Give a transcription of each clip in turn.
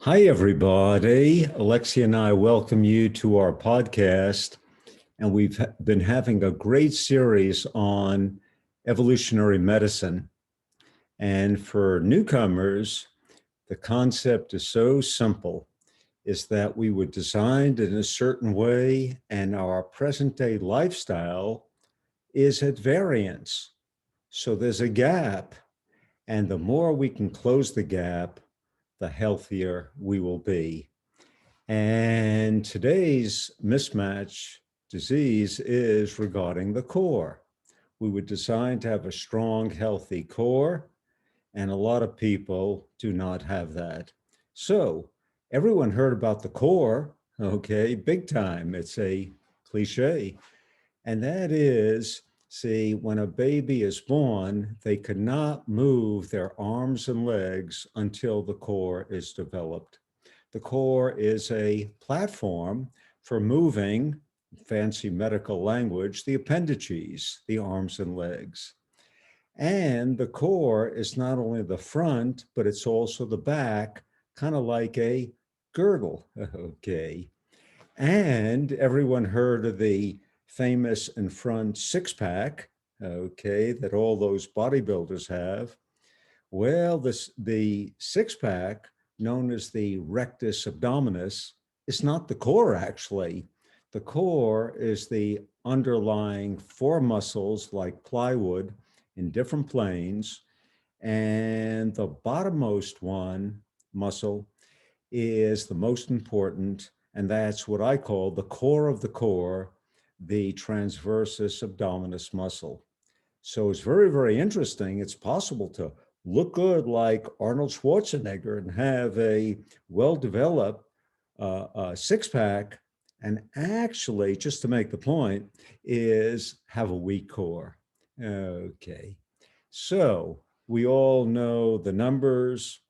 Hi, everybody. Alexia and I welcome you to our podcast. And we've been having a great series on evolutionary medicine. And for newcomers, the concept is so simple, is that we were designed in a certain way and our present day lifestyle is at variance. So there's a gap. And the more we can close the gap, the healthier we will be. And today's mismatch disease is regarding the core. We were designed to have a strong, healthy core, and a lot of people do not have that. So everyone heard about the core, okay, big time. It's a cliche. And that is, see, when a baby is born, they cannot move their arms and legs until the core is developed. The core is a platform for moving, fancy medical language, the appendages, the arms and legs. And the core is not only the front, but it's also the back, kind of like a girdle, okay? And everyone heard of the famous in front six-pack, okay, that all those bodybuilders have. Well, the six-pack, known as the rectus abdominis, is not the core, actually. The core is the underlying four muscles like plywood in different planes. And the bottommost one, muscle, is the most important. And that's what I call the core of the core, the transversus abdominis muscle. So it's very, very interesting. It's possible to look good like Arnold Schwarzenegger and have a well-developed six-pack, and actually, just to make the point, is have a weak core. Okay, so we all know the numbers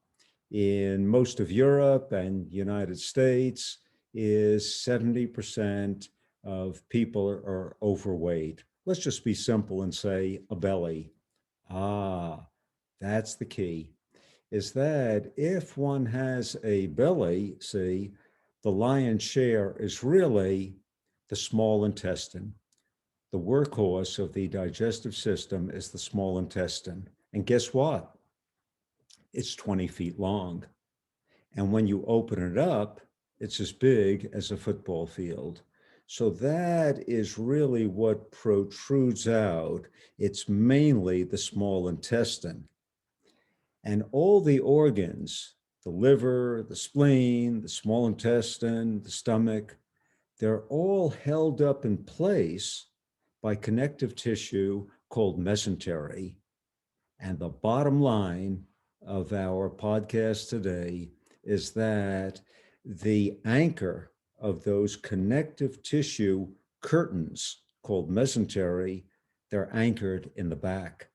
in most of Europe and United States is 70% of people are overweight. Let's just be simple and say a belly. Ah, that's the key, is that if one has a belly, see, the lion's share is really the small intestine. The workhorse of the digestive system is the small intestine. And guess what? It's 20 feet long. And when you open it up, it's as big as a football field. So that is really what protrudes out. It's mainly the small intestine. And all the organs, the liver, the spleen, the small intestine, the stomach, they're all held up in place by connective tissue called mesentery. And the bottom line of our podcast today is that the anchor of those connective tissue curtains called mesentery, they're anchored in the back.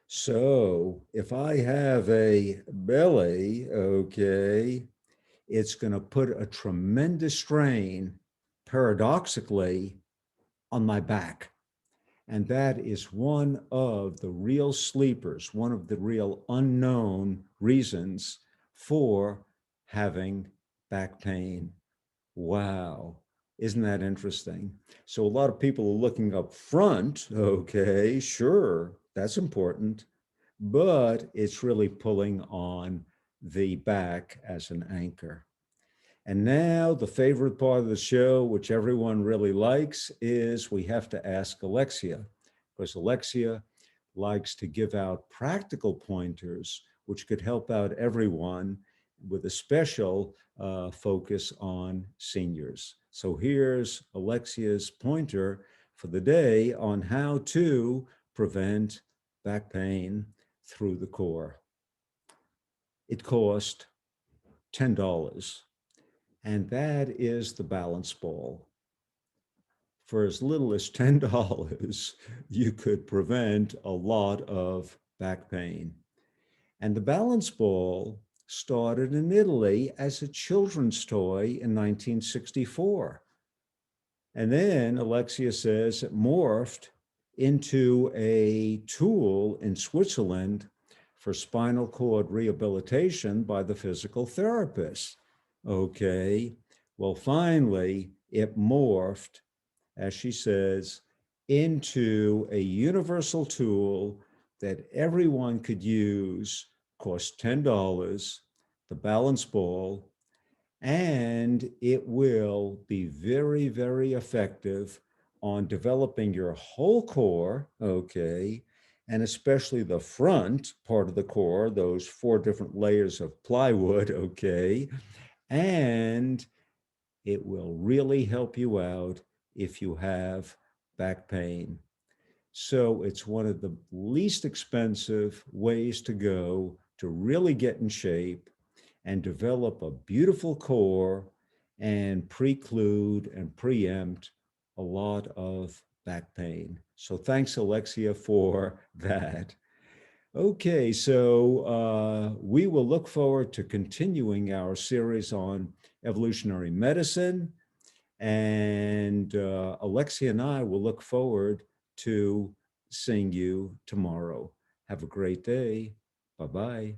So if I have a belly, okay, it's going to put a tremendous strain, paradoxically, on my back. And that is one of the real sleepers, one of the real unknown reasons for having back pain. Wow. Isn't that interesting? So a lot of people are looking up front. Okay, sure, that's important. But it's really pulling on the back as an anchor. And now the favorite part of the show, which everyone really likes, is we have to ask Alexia, because Alexia likes to give out practical pointers, which could help out everyone with a special focus on seniors. So here's Alexia's pointer for the day on how to prevent back pain through the core. It cost $10. And that is the balance ball. For as little as $10, you could prevent a lot of back pain. And the balance ball started in Italy as a children's toy in 1964. And then Alexia says it morphed into a tool in Switzerland for spinal cord rehabilitation by the physical therapist. Okay. Well, finally, it morphed, as she says, into a universal tool that everyone could use, cost $10, the balance ball, and it will be very, very effective on developing your whole core, okay, and especially the front part of the core, those 4 different layers of plywood, okay, and it will really help you out if you have back pain. So it's one of the least expensive ways to go to really get in shape and develop a beautiful core and preclude and preempt a lot of back pain. So thanks, Alexia, for that. Okay, so we will look forward to continuing our series on evolutionary medicine. And Alexia and I will look forward to seeing you tomorrow. Have a great day. Bye-bye.